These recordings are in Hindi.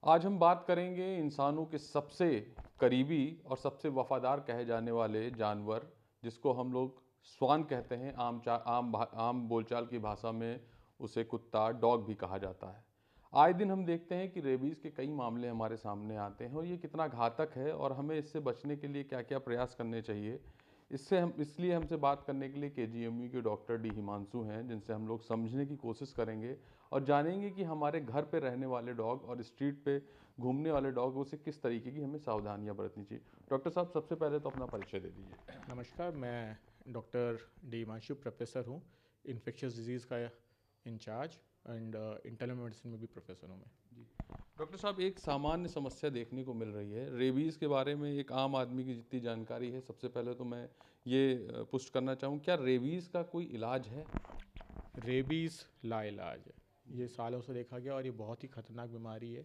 आज हम बात करेंगे इंसानों के सबसे करीबी और सबसे वफादार कहे जाने वाले जानवर, जिसको हम लोग श्वान कहते हैं। आम बोलचाल की भाषा में उसे कुत्ता, डॉग भी कहा जाता है। आए दिन हम देखते हैं कि रेबीज़ के कई मामले हमारे सामने आते हैं और ये कितना घातक है और हमें इससे बचने के लिए क्या क्या प्रयास करने चाहिए। इसलिए हमसे बात करने के लिए केजीएमयू के डॉक्टर डी हिमांशु हैं, जिनसे हम लोग समझने की कोशिश करेंगे और जानेंगे कि हमारे घर पे रहने वाले डॉग और स्ट्रीट पे घूमने वाले डॉगों से किस तरीके की हमें सावधानियां बरतनी चाहिए। डॉक्टर साहब, सबसे पहले तो अपना परिचय दे दीजिए। नमस्कार, मैं डॉक्टर डी हिमांशु प्रोफेसर हूँ। इन्फेक्शियस डिजीज़ का इंचार्ज एंड इंटरनल मेडिसिन में भी प्रोफेसर हूँ मैं। जी डॉक्टर साहब, एक सामान्य समस्या देखने को मिल रही है रेबीज़ के बारे में। एक आम आदमी की जितनी जानकारी है, सबसे पहले तो मैं ये पुष्ट करना चाहूँ, क्या रेबीज़ का कोई इलाज है? रेबीज़ लाइलाज है, ये सालों से देखा गया और ये बहुत ही खतरनाक बीमारी है।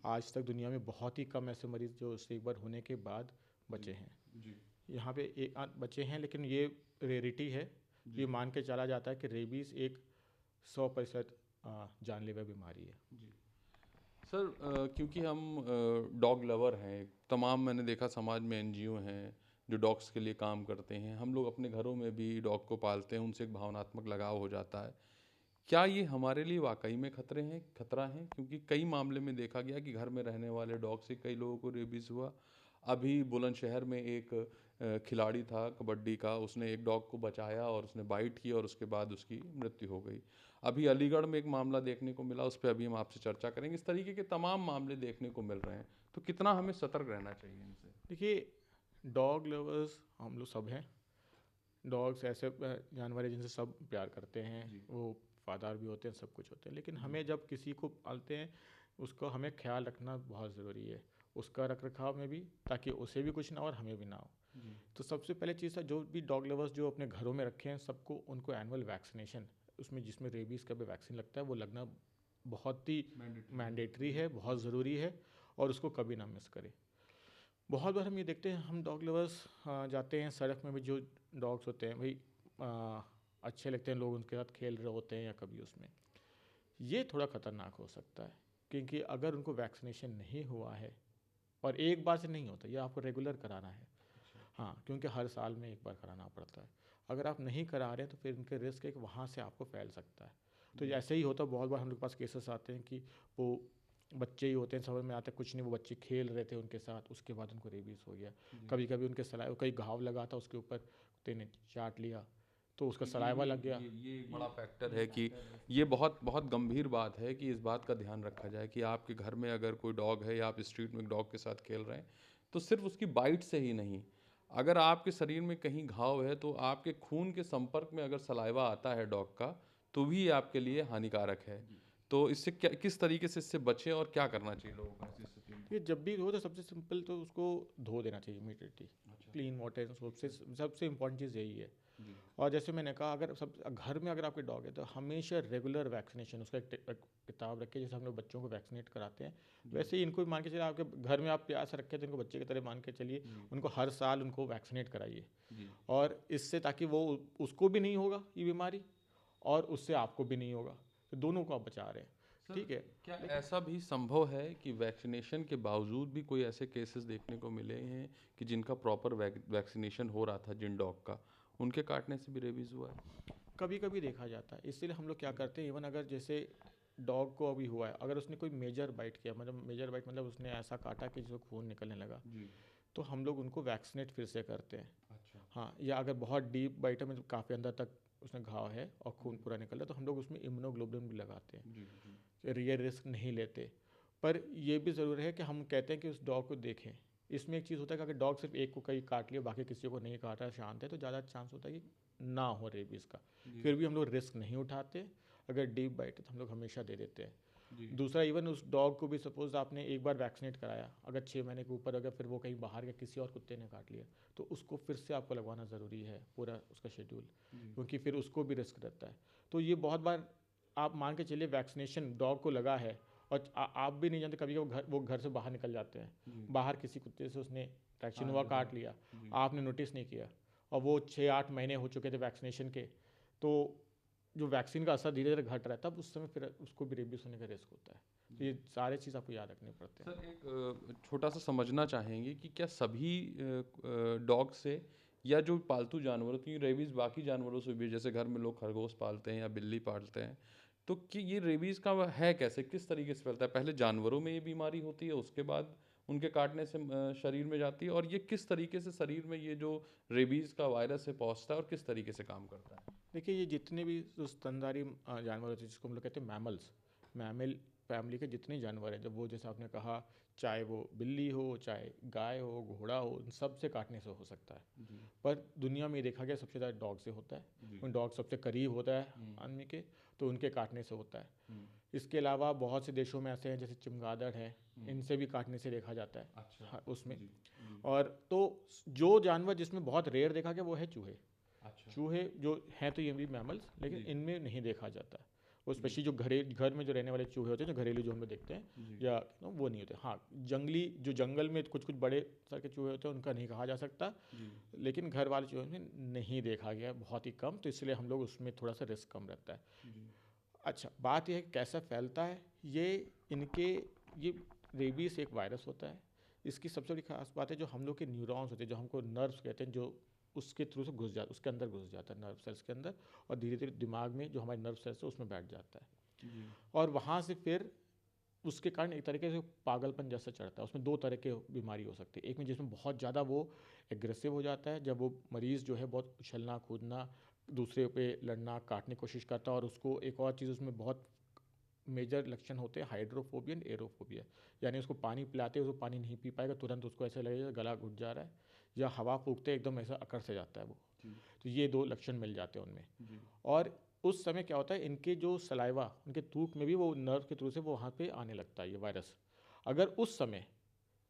आज तक दुनिया में बहुत ही कम ऐसे मरीज़ जो उससे एक बार होने के बाद बचे हैं। जी यहाँ पे एक आध बचे हैं, लेकिन ये रेरिटी है। ये मान के चला जाता है कि रेबीज़ एक 100% जानलेवा बीमारी है। जी सर, क्योंकि हम डॉग लवर हैं, तमाम मैंने देखा समाज में एनजीओ हैं जो डॉग्स के लिए काम करते हैं। हम लोग अपने घरों में भी डॉग को पालते हैं, उनसे एक भावनात्मक लगाव हो जाता है। क्या ये हमारे लिए वाकई में खतरा है? क्योंकि कई मामले में देखा गया कि घर में रहने वाले डॉग से कई लोगों को रेबीज़ हुआ। अभी बुलंदशहर में एक खिलाड़ी था कबड्डी का, उसने एक डॉग को बचाया और उसने बाइट की और उसके बाद उसकी मृत्यु हो गई। अभी अलीगढ़ में एक मामला देखने को मिला, उस पर अभी हम आपसे चर्चा करेंगे। इस तरीके के तमाम मामले देखने को मिल रहे हैं, तो कितना हमें सतर्क रहना चाहिए इनसे? देखिए, डॉग लवर्स हम लोग सब हैं। डॉग्स ऐसे जानवर हैं जिनसे सब प्यार करते हैं, जी वो वफादार भी होते हैं, सब कुछ होते हैं। लेकिन जी हमें जब किसी को पालते हैं, उसको हमें ख्याल रखना बहुत ज़रूरी है, उसका रख रखाव में भी, ताकि उसे भी कुछ ना हो और हमें भी ना हो। जी तो सबसे पहले चीज़ है, जो भी डॉग लवर्स जो अपने घरों में रखे हैं, सबको उनको एनुअल वैक्सीनेशन, उसमें जिसमें रेबीज़ का भी वैक्सीन लगता है, वो लगना बहुत ही मैंडेटरी है। मैंडेटरी है, बहुत ज़रूरी है। और उसको कभी ना मिस करें। बहुत बार हम ये देखते हैं, हम डॉग लवर्स जाते हैं, सड़क में भी जो डॉग्स होते हैं भाई, आ, अच्छे लगते हैं, लोग उनके साथ खेल रहे होते हैं या कभी उसमें, ये थोड़ा ख़तरनाक हो सकता है। क्योंकि अगर उनको वैक्सीनेशन नहीं हुआ है, और एक बार से नहीं होता, ये आपको रेगुलर कराना है। अच्छा। हाँ, क्योंकि हर साल में एक बार कराना पड़ता है। अगर आप नहीं करा रहे हैं तो फिर उनके रिस्क है कि वहाँ से आपको फैल सकता है। तो जी ऐसे ही होता है, बहुत बार हम लोग के पास केसेस आते हैं कि वो बच्चे ही होते हैं, समझ में आता है कुछ नहीं, वो बच्चे खेल रहे थे उनके साथ, उसके बाद उनको रेबीज़ हो गया। जी कभी कभी उनके सलाइवा, कहीं घाव लगा था उसके ऊपर, कुत्ते ने चाट लिया तो उसका तो ये सलाइवा ये लग गया। ये एक बड़ा फैक्टर है कि ये बहुत बहुत गंभीर बात है कि इस बात का ध्यान रखा जाए कि आपके घर में अगर कोई डॉग है या आप स्ट्रीट में एक डॉग के साथ खेल रहे हैं, तो सिर्फ उसकी बाइट से ही नहीं, अगर आपके शरीर में कहीं घाव है तो आपके खून के संपर्क में अगर सलाइवा आता है डॉग का, तो भी ये आपके लिए हानिकारक है। तो इससे क्या, किस तरीके से इससे बचें और क्या करना चाहिए लोगों को ऐसी स्थिति में? ये जब भी हो तो सबसे सिंपल तो उसको धो देना चाहिए इमीडिएटली, अच्छा। क्लीन वाटर सोप से। सबसे इम्पोर्टेंट चीज़ यही है। जी और जैसे मैंने कहा, अगर सब घर में अगर आपके डॉग है तो हमेशा रेगुलर वैक्सीनेशन, उसका एक किताब रखिए, जैसे हम लोग बच्चों को वैक्सीनेट कराते हैं, जी वैसे ही इनको भी मान के चलिए। आपके घर में आप प्यार से रखे तो इनको बच्चे की तरह मान के चलिए, जी उनको हर साल उनको वैक्सीनेट कराइए। जी और इससे, ताकि वो, उसको भी नहीं होगा ये बीमारी और उससे आपको भी नहीं होगा, तो दोनों को आप बचा रहे हैं। सर, ठीक है। क्या लेकिन ऐसा भी संभव है कि वैक्सीनेशन के बावजूद भी कोई ऐसे केसेस देखने को मिले हैं कि जिनका प्रॉपर वैक्सीनेशन हो रहा था, जिन डॉग का, उनके काटने से भी रेबीज हुआ है? कभी कभी देखा जाता है, इसलिए हम लोग क्या करते हैं, इवन अगर जैसे डॉग को अभी हुआ है, अगर उसने कोई मेजर बाइट किया, मतलब मेजर बाइट मतलब उसने ऐसा काटा कि जिसको खून निकलने लगा, जी तो हम लोग उनको वैक्सीनेट फिर से करते हैं। अच्छा। हाँ, या अगर बहुत डीप बाइट है, मतलब काफ़ी अंदर तक उसने घाव है और खून जी पूरा निकल रहा है, तो हम लोग उसमें इम्यूनोग्लोबुलिन भी लगाते हैं। जी जी ये रिस्क नहीं लेते। पर ये भी ज़रूरी है कि हम कहते हैं कि उस डॉग को देखें। इसमें एक चीज़ होता है कि अगर डॉग सिर्फ एक को कहीं काट लिया, बाकी किसी को नहीं काटा, शांत है, तो ज़्यादा चांस होता है कि ना हो रेबीज़ का। जी फिर भी हम लोग रिस्क नहीं उठाते। अगर डीप बाइट है तो हम लोग हमेशा दे देते हैं। जी दूसरा, इवन उस डॉग को भी सपोज आपने एक बार वैक्सीनेट कराया, अगर 6 महीने के ऊपर, अगर फिर वो कहीं बाहर के किसी और कुत्ते ने काट लिया, तो उसको फिर से आपको लगवाना ज़रूरी है, पूरा उसका शेड्यूल। जी क्योंकि फिर उसको भी रिस्क रहता है। तो ये बहुत बार आप मान के चलिए, वैक्सीनेशन डॉग को लगा है और आप भी नहीं जानते, कभी वो घर से बाहर निकल जाते हैं, जी बाहर किसी कुत्ते से उसने इंफेक्शन हाँ हुआ, जी हाँ काट लिया, जी आपने नोटिस नहीं किया, और वो 6-8 महीने हो चुके थे वैक्सीनेशन के, तो जो वैक्सीन का असर धीरे धीरे घट रहा है, तब उस समय फिर उसको भी रेबीज होने का रिस्क होता है। ये सारे चीज़ आपको याद रखने पड़ते हैं। सर एक छोटा सा समझना चाहेंगे कि क्या सभी डॉग से या जो पालतू जानवर होते हैं रेबीज़ बाकी जानवरों से भी, जैसे घर में लोग खरगोश पालते हैं या बिल्ली पालते हैं, तो कि ये रेबीज़ का है कैसे, किस तरीके से फैलता है? पहले जानवरों में ये बीमारी होती है, उसके बाद उनके काटने से शरीर में जाती है, और ये किस तरीके से शरीर में ये जो रेबीज़ का वायरस है पहुंचता है और किस तरीके से काम करता है? देखिए, ये जितने भी जो स्तनधारी जानवर होते हैं, जिसको हम लोग कहते हैं मैमल्स, मैमल फैमिली के जितने जानवर हैं, जब वो जैसे आपने कहा, चाहे वो बिल्ली हो, चाहे गाय हो, घोड़ा हो, इन सब से काटने से हो सकता है। जी पर दुनिया में ये देखा गया सबसे ज़्यादा डॉग से होता है। जी। उन डॉग सबसे करीब होता है आदमी के, तो उनके काटने से होता है। हम्म, इसके अलावा बहुत से देशों में ऐसे हैं, जैसे चमगादड़ है, इनसे भी काटने से देखा जाता है। अच्छा। हाँ, उसमें। जी जी। और तो जो जानवर जिसमें बहुत रेयर देखा गया वो है चूहे। अच्छा। चूहे जो हैं तो ये भी मैमल्स, लेकिन जी इनमें नहीं देखा जाता है। वो जी स्पेशली जो घर में जो रहने वाले चूहे होते हैं, जो घरेलू जो हम लोग देखते हैं, जी या वो नहीं होते। हाँ, जंगली जो जंगल में कुछ कुछ बड़े सर के चूहे होते हैं, उनका नहीं कहा जा सकता। जी लेकिन घर वाले चूहे में नहीं देखा गया, बहुत ही कम, तो इसलिए हम लोग उसमें थोड़ा सा रिस्क कम रहता है। जी। अच्छा, बात यह है कि कैसा फैलता है ये। इनके ये रेबीज एक वायरस होता है। इसकी सबसे बड़ी खास बात है, जो हम लोग के न्यूरॉन्स होते हैं, जो हमको नर्व्स कहते हैं, जो उसके थ्रू से घुस जाता, उसके अंदर घुस जाता है, नर्व सेल्स के अंदर, और धीरे धीरे दिमाग में जो हमारे नर्व सेल्स है उसमें बैठ जाता है। जी और वहाँ से फिर उसके कारण एक तरीके से पागलपन जैसा चढ़ता है। उसमें दो तरह की बीमारी हो सकती है। एक में जिसमें बहुत ज़्यादा वो एग्रेसिव हो जाता है, जब वो मरीज़ जो है बहुत उछलना कूदना, दूसरे पे लड़ना, काटने की कोशिश करता है। और उसको एक और चीज़ उसमें बहुत मेजर लक्षण होते हैं, हाइड्रोफोबिया एंड एरोफोबिया। यानी उसको पानी पिलाते हैं, उसको पानी नहीं पी पाएगा, तुरंत उसको ऐसे लगेगा गला घुट जा रहा है, या हवा फूंकते एकदम ऐसा अकड़ से जाता है वो। जी तो ये दो लक्षण मिल जाते हैं उनमें। जी। और उस समय क्या होता है, इनके जो सलाइवा, उनके थूक में भी वो नर्व के थ्रू से वो वहाँ पे आने लगता है ये वायरस। अगर उस समय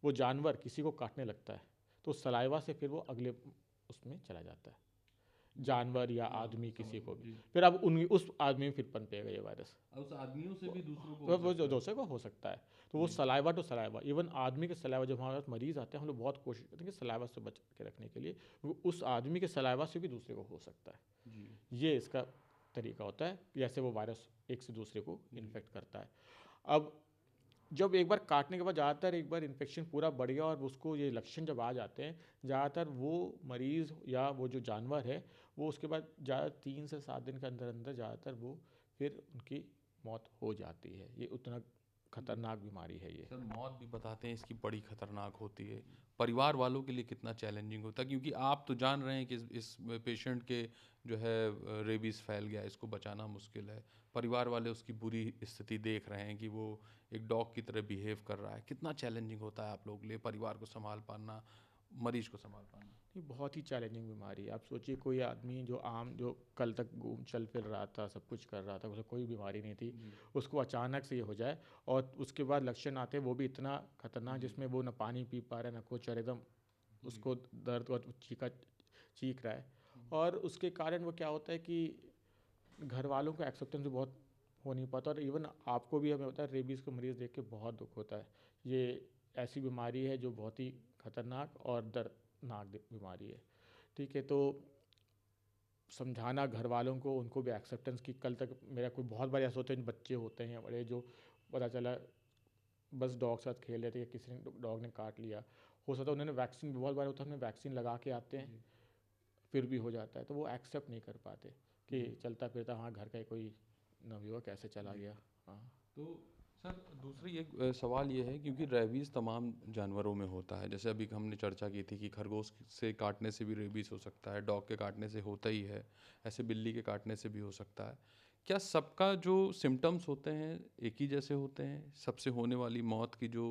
वो जानवर किसी को काटने लगता है, तो सलाइवा से फिर वो अगले उसमें चला जाता है, जानवर या हाँ, आदमी समझ किसी को गया। भी। जी। फिर अब उन उस आदमी में फिर पनपेगा ये वायरस। और उस आदमियों से भी दूसरों को वो हो वो सकता है? दूसरे को हो सकता है। तो वो जी सलाइवा टू सलाइवा, इवन आदमी के सलाइवा, जब हमारे पास मरीज आते हैं, हम लोग बहुत कोशिश करते हैं कि सलाइवा से बच के रखने के लिए, वो उस आदमी के सलाइवा से भी दूसरे को हो सकता है। जी ये इसका तरीका होता है, जैसे वो वायरस एक से दूसरे को जी। इन्फेक्ट करता है। अब जब एक बार काटने के बाद ज़्यादातर एक बार इन्फेक्शन पूरा बढ़ गया और उसको ये लक्षण जब आ जाते हैं, ज़्यादातर वो मरीज़ या वो जो जानवर है, वो उसके बाद ज़्यादा 3 से 7 दिन के अंदर अंदर ज़्यादातर वो फिर उनकी मौत हो जाती है। ये उतना खतरनाक बीमारी है ये। सर मौत भी बताते हैं इसकी बड़ी खतरनाक होती है, परिवार वालों के लिए कितना चैलेंजिंग होता है, क्योंकि आप तो जान रहे हैं कि इस पेशेंट के जो है रेबीज़ फैल गया, इसको बचाना मुश्किल है। परिवार वाले उसकी बुरी स्थिति देख रहे हैं कि वो एक डॉग की तरह बिहेव कर रहा है, कितना चैलेंजिंग होता है आप लोगों के लिए परिवार को संभाल पाना, मरीज को संभाल पाना? ये बहुत ही चैलेंजिंग बीमारी है। आप सोचिए, कोई आदमी जो कल तक घूम चल फिर रहा था, सब कुछ कर रहा था, उसे कोई बीमारी नहीं थी, जी उसको अचानक से ये हो जाए, और उसके बाद लक्षण आते हैं वो भी इतना खतरनाक, जी जिसमें वो ना पानी पी पा रहा है ना कुछ, और एकदम जी। उसको दर्द और चीख रहा है। और उसके कारण वो क्या होता है कि घर वालों का एक्सेप्टेंस भी बहुत हो नहीं पाता, और इवन आपको भी हमें होता है, रेबीज़ को मरीज़ देख के बहुत दुख होता है। ये ऐसी बीमारी है जो बहुत ही खतरनाक और दर्दनाक बीमारी है। ठीक है, तो समझाना घर वालों को, उनको भी एक्सेप्टेंस की, कल तक मेरा कोई बहुत बार ऐसा होता है, बच्चे होते हैं बड़े, जो पता चला बस डॉग साथ खेल रहे थे कि किसी ने डॉग ने काट लिया, हो सकता है उन्होंने वैक्सीन, बहुत बार होता है, उन्होंने वैक्सीन लगा के आते हैं, जी फिर भी हो जाता है, तो वो एक्सेप्ट नहीं कर पाते कि जी चलता फिरता, हाँ, घर का ही कोई नवयुवक कैसे चला जी। गया। हाँ। तो सर दूसरी एक सवाल ये है, क्योंकि रेबीज़ तमाम जानवरों में होता है, जैसे अभी हमने चर्चा की थी कि खरगोश से काटने से भी रेबीज़ हो सकता है, डॉग के काटने से होता ही है, ऐसे बिल्ली के काटने से भी हो सकता है। क्या सबका जो सिम्टम्स होते हैं एक ही जैसे होते हैं? सबसे होने वाली मौत की जो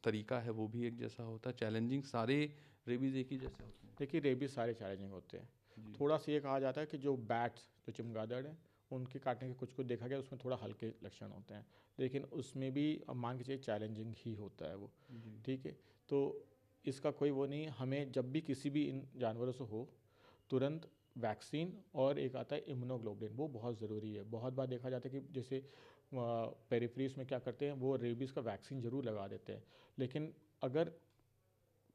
तरीका है वो भी एक जैसा होता है? चैलेंजिंग सारे रेबीज़ एक ही जैसे होते हैं? देखिए, रेबीज सारे चैलेंजिंग होते हैं। जी थोड़ा सा ये कहा जाता है कि जो बैट्स, जो चमगादड़ हैं, उनके काटने के कुछ कुछ देखा गया, उसमें थोड़ा हल्के लक्षण होते हैं, लेकिन उसमें भी अब मान के चलिए चैलेंजिंग ही होता है वो। जी ठीक है, तो इसका कोई वो नहीं है। हमें जब भी किसी भी इन जानवरों से हो, तुरंत वैक्सीन, और एक आता है इम्यूनोग्लोबुलिन, वो बहुत ज़रूरी है। बहुत बार देखा जाता है कि जैसे पेरिफ्रीज में क्या करते हैं, वो रेबीज़ का वैक्सीन ज़रूर लगा देते हैं, लेकिन अगर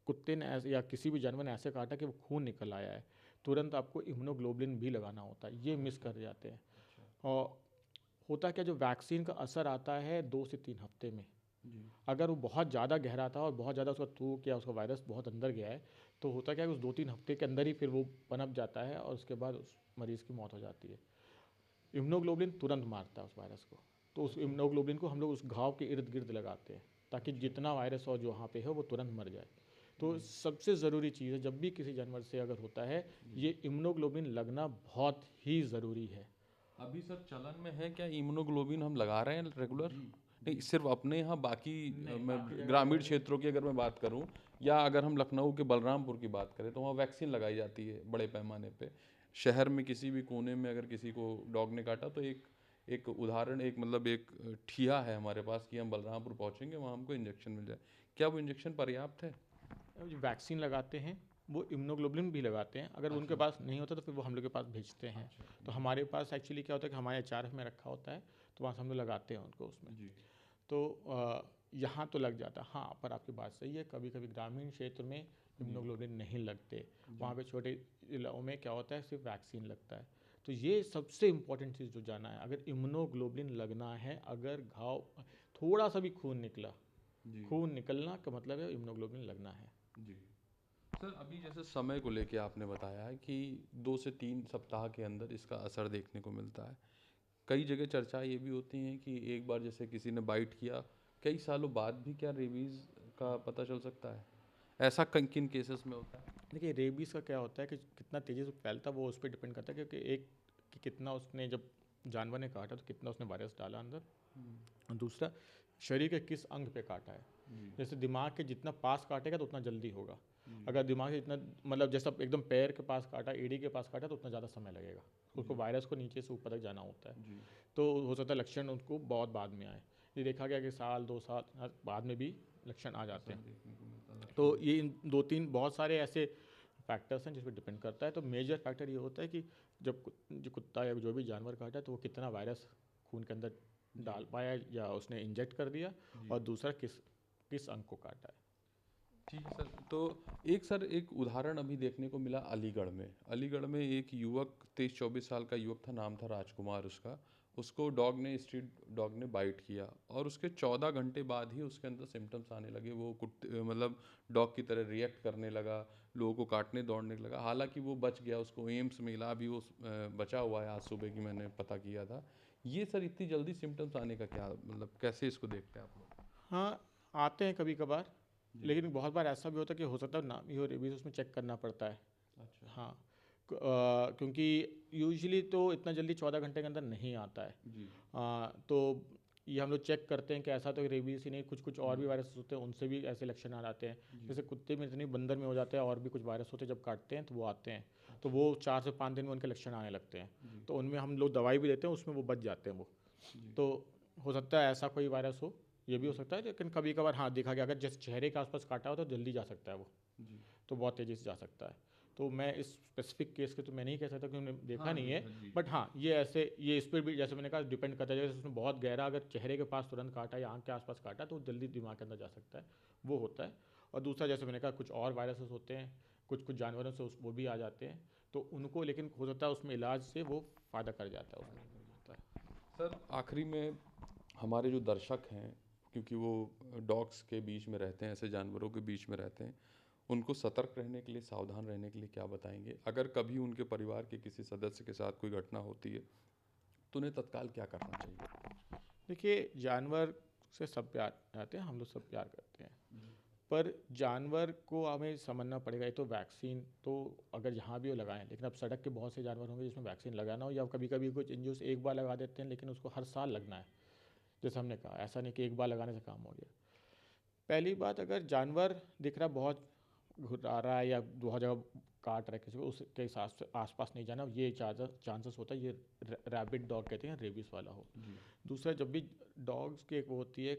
कुत्ते ने ऐसे या किसी भी जानवर ने ऐसे काटा कि वो खून निकल आया है, तुरंत आपको इम्यूनोग्लोबुलिन भी लगाना होता है, ये मिस अच्छा कर जाते हैं। अच्छा। और होता क्या, जो वैक्सीन का असर आता है 2 से 3 हफ्ते में। जी अगर वो बहुत ज़्यादा गहरा था और बहुत ज़्यादा उसका थूक या उसका वायरस बहुत अंदर गया है, तो होता क्या है, उस 2-3 हफ्ते के अंदर ही फिर वो पनप जाता है और उसके बाद उस मरीज़ की मौत हो जाती है। इम्यूनोग्लोबुलिन तुरंत मारता है उस वायरस को, तो उस अच्छा इम्यूनोग्लोबुलिन को हम लोग उस घाव के इर्द गिर्द लगाते हैं, ताकि अच्छा जितना वायरस और जो वहाँ पे है वो तुरंत मर जाए। तो जी सबसे ज़रूरी चीज़ है, जब भी किसी जानवर से अगर होता है, जी ये इम्यूनोग्लोबुलिन लगना बहुत ही ज़रूरी है। अभी सर चलन में है क्या इम्यूनोग्लोबिन हम लगा रहे हैं रेगुलर? जी नहीं, जी सिर्फ अपने यहाँ, बाकी नहीं, मैं बाकी जगह ग्रामीण लगा रहे हैं। क्षेत्रों की अगर मैं बात करूँ, या अगर हम लखनऊ के बलरामपुर की बात करें तो वहाँ वैक्सीन लगाई जाती है बड़े पैमाने पे। शहर में किसी भी कोने में अगर किसी को डॉग ने काटा तो एक एक उदाहरण, एक मतलब एक ठिया है हमारे पास कि हम बलरामपुर पहुँचेंगे, वहाँ हमको इंजेक्शन मिल जाए। क्या वो इंजेक्शन पर्याप्त है? जो वैक्सीन लगाते हैं वो इम्यूनोग्लोबुलिन भी लगाते हैं, अगर उनके अच्छा पास नहीं होता तो फिर वो हम लोग के पास भेजते हैं। अच्छा तो जी हमारे पास एक्चुअली क्या होता है कि हमारे एचआरएफ में रखा होता है, तो वहाँ से हम लोग लगाते हैं उनको उसमें। जी तो यहाँ तो लग जाता है। हाँ, पर आपकी बात सही है, कभी कभी ग्रामीण क्षेत्र में जी इम्यूनोग्लोबुलिन नहीं लगते। जी वहाँ पे छोटे इलाकों में क्या होता है, सिर्फ वैक्सीन लगता है। तो ये सबसे इम्पोर्टेंट चीज़ जो जाना है, अगर इम्यूनोग्लोबुलिन लगना है, अगर घाव थोड़ा सा भी खून निकला, जी खून निकलना का मतलब है इम्यूनोग्लोबुलिन लगना है। जी सर, अभी जैसे समय को लेके आपने बताया है कि 2 से 3 सप्ताह के अंदर इसका असर देखने को मिलता है। कई जगह चर्चा ये भी होती हैं कि एक बार जैसे किसी ने बाइट किया, कई सालों बाद भी क्या रेबीज़ का पता चल सकता है? ऐसा किन किन केसेस में होता है? देखिए, रेबीज़ का क्या होता है कि कितना तेज़ी से फैलता है वो उस पर डिपेंड करता है, क्योंकि एक कि कितना उसने, जब जानवर ने काटा तो कितना उसने वायरस डाला अंदर, हम्म, और दूसरा शरीर के किस अंग पे काटा है। जी जैसे दिमाग के जितना पास काटेगा तो उतना जल्दी होगा। जी अगर दिमाग के जितना, मतलब जैसा एकदम पैर के पास काटा, एड़ी के पास काटा, तो उतना ज़्यादा समय लगेगा, उसको जी वायरस को नीचे से ऊपर तक जाना होता है। जी तो हो सकता है लक्षण उनको बहुत बाद में आए। ये देखा गया कि साल 2 साल बाद में भी लक्षण आ जाते असर हैं। देखने को मिलता है, तो लक्षण ये दिखते इन 2-3 बहुत सारे ऐसे फैक्टर्स हैं जिस पे डिपेंड करता है। तो मेजर फैक्टर ये होता है कि जब जो कुत्ता या जो भी जानवर काटा है, तो वो कितना वायरस खून के अंदर हैं। जी डाल पाया या उसने इंजेक्ट कर दिया, जी और दूसरा किस किस अंग को काटा है। ठीक है सर। तो एक सर, एक उदाहरण अभी देखने को मिला अलीगढ़ में। अलीगढ़ में एक युवक, 23-24 साल का युवक था, नाम था राजकुमार उसका। उसको डॉग ने, स्ट्रीट डॉग ने बाइट किया और उसके 14 घंटे बाद ही उसके अंदर सिम्टम्स आने लगे। वो कुत्ते मतलब डॉग की तरह रिएक्ट करने लगा, लोगों को काटने दौड़ने लगा। हालांकि वो बच गया, उसको एम्स में इलाज, अभी वो बचा हुआ है, आज सुबह की मैंने पता किया था। ये सर इतनी जल्दी सिम्टम्स आने का क्या मतलब, कैसे इसको देखते हैं आप लोग? हाँ, आते हैं कभी कभार, जी लेकिन बहुत बार ऐसा भी होता है कि हो सकता है नाम ही हो रेबीज, उसमें चेक करना पड़ता है। अच्छा हाँ, क्योंकि यूजुअली तो इतना जल्दी 14 घंटे के अंदर नहीं आता है। जी तो ये हम लोग चेक करते हैं कि ऐसा तो रेबीज ही नहीं, कुछ कुछ और जी भी वायरस होते हैं, उनसे भी ऐसे लक्षण आ जाते हैं। जी जैसे कुत्ते में इतनी, बंदर में हो जाते हैं, और भी कुछ वायरस होते हैं, जब काटते हैं तो वो आते हैं। तो अच्छा वो 4 से 5 दिन में उनके लक्षण आने लगते हैं। जी तो उनमें हम लोग दवाई भी देते हैं, उसमें वो बच जाते हैं वो। जी तो हो सकता है ऐसा कोई वायरस हो, ये भी हो जी सकता है, लेकिन कभी कभार हाँ देखा गया, अगर जैसे चेहरे के आसपास काटा हो तो जल्दी जा सकता है वो, जी तो बहुत तेज़ी से जा सकता है। तो मैं इस स्पेसिफिक केस के तो मैं नहीं कह सकता, क्योंकि मैंने देखा हाँ नहीं है। देखा जी बट हाँ, ये ऐसे, ये इस पर भी जैसे मैंने कहा डिपेंड करता है, जैसे उसमें बहुत गहरा अगर चेहरे के पास तुरंत काटा या आँख के आसपास काटा, तो जल्दी दिमाग के अंदर जा सकता है, वो होता है। और दूसरा, जैसे मैंने कहा, कुछ और वायरसेस होते हैं, कुछ कुछ जानवरों से वो भी आ जाते हैं, तो उनको, लेकिन हो सकता है उसमें इलाज से वो फ़ायदा कर जाता है उसमें होता है। सर। आखिरी में हमारे जो दर्शक हैं, क्योंकि वो डॉग्स के बीच में रहते हैं, ऐसे जानवरों के बीच में रहते हैं, उनको सतर्क रहने के लिए, सावधान रहने के लिए क्या बताएंगे? अगर कभी उनके परिवार के किसी सदस्य के साथ कोई घटना होती है तो उन्हें तत्काल क्या करना चाहिए? देखिए, जानवर से सब प्यार करते हैं, हम लोग सब प्यार करते हैं, जी पर जानवर को हमें समझना पड़ेगा। ये तो वैक्सीन तो अगर जहाँ भी वो लगाएं, लेकिन अब सड़क के बहुत से जानवर होंगे जिसमें वैक्सीन लगाना हो, या कभी कभी कुछ इंजूस एक बार लगा देते हैं, लेकिन उसको हर साल लगना है। जैसे हमने कहा, ऐसा नहीं कि एक बार लगाने से काम हो गया। पहली बात, अगर जानवर दिख रहा बहुत घुटा रहा है या बहुत जगह काट रहा है किसी को, उसके आसपास नहीं जाना, ये चांसेस होता है ये रैबिट डॉग कहते हैं, रेबीज वाला हो। जी दूसरा, जब भी डॉग्स की एक वो होती है,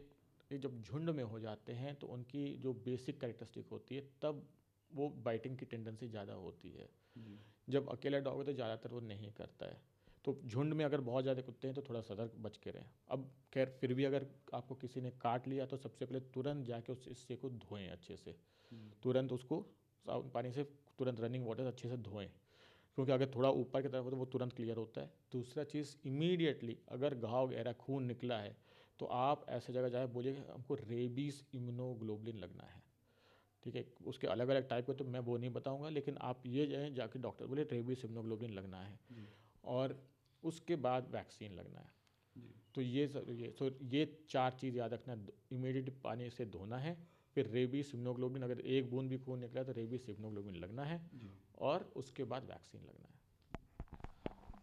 ये जब झुंड में हो जाते हैं तो उनकी जो बेसिक कैरेक्टरिस्टिक होती है, तब वो बाइटिंग की टेंडेंसी ज़्यादा होती है। जी जब अकेला डॉग है तो ज़्यादातर वो नहीं करता है। तो झुंड में अगर बहुत ज़्यादा कुत्ते हैं तो थोड़ा सतर्क बच के रहें। अब खैर, फिर भी अगर आपको किसी ने काट लिया तो सबसे पहले तुरंत जाके उस हिस्से को धोएं अच्छे से, जी तुरंत उसको साबुन पानी से, तुरंत रनिंग वाटर से अच्छे से धोएं, क्योंकि अगर थोड़ा ऊपर की तरफ हो तो वो तुरंत क्लियर होता है। दूसरा चीज़, इमीडिएटली अगर घाव गहरा, खून निकला है, तो आप ऐसे जगह जाए, बोलिए कि हमको रेबीज इम्यूनोग्लोबुलिन लगना है, ठीक है। उसके अलग अलग टाइप के तो मैं वो नहीं बताऊंगा, लेकिन आप ये जाए जाके डॉक्टर बोले रेबीज इम्यूनोग्लोबुलिन लगना है, और उसके बाद वैक्सीन लगना है। तो ये 4 चीज़ याद रखना। इमीडिएट पानी से धोना है, फिर रेबीज इम्यूनोग्लोबुलिन, अगर एक बूंद भी खून निकला तो रेबीज इम्यूनोग्लोबुलिन लगना है, और उसके बाद वैक्सीन लगना है।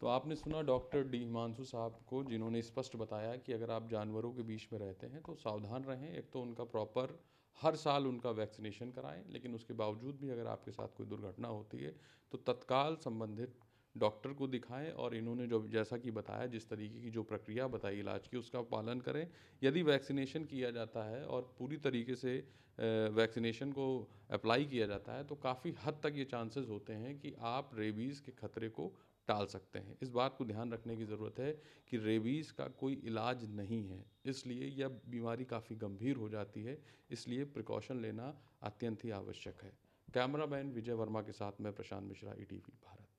तो आपने सुना डॉक्टर डी हिमांशु साहब को, जिन्होंने स्पष्ट बताया कि अगर आप जानवरों के बीच में रहते हैं तो सावधान रहें। एक तो उनका प्रॉपर हर साल उनका वैक्सीनेशन कराएं, लेकिन उसके बावजूद भी अगर आपके साथ कोई दुर्घटना होती है तो तत्काल संबंधित डॉक्टर को दिखाएं, और इन्होंने जो जैसा कि बताया, जिस तरीके की जो प्रक्रिया बताई इलाज की, उसका पालन करें। यदि वैक्सीनेशन किया जाता है और पूरी तरीके से वैक्सीनेशन को अप्लाई किया जाता है तो काफ़ी हद तक ये चांसेस होते हैं कि आप रेबीज़ के खतरे को टाल सकते हैं। इस बात को ध्यान रखने की ज़रूरत है कि रेबीज़ का कोई इलाज नहीं है, इसलिए यह बीमारी काफ़ी गंभीर हो जाती है, इसलिए प्रिकॉशन लेना अत्यंत ही आवश्यक है। कैमरामैन विजय वर्मा के साथ मैं प्रशांत मिश्रा, ईटीवी भारत।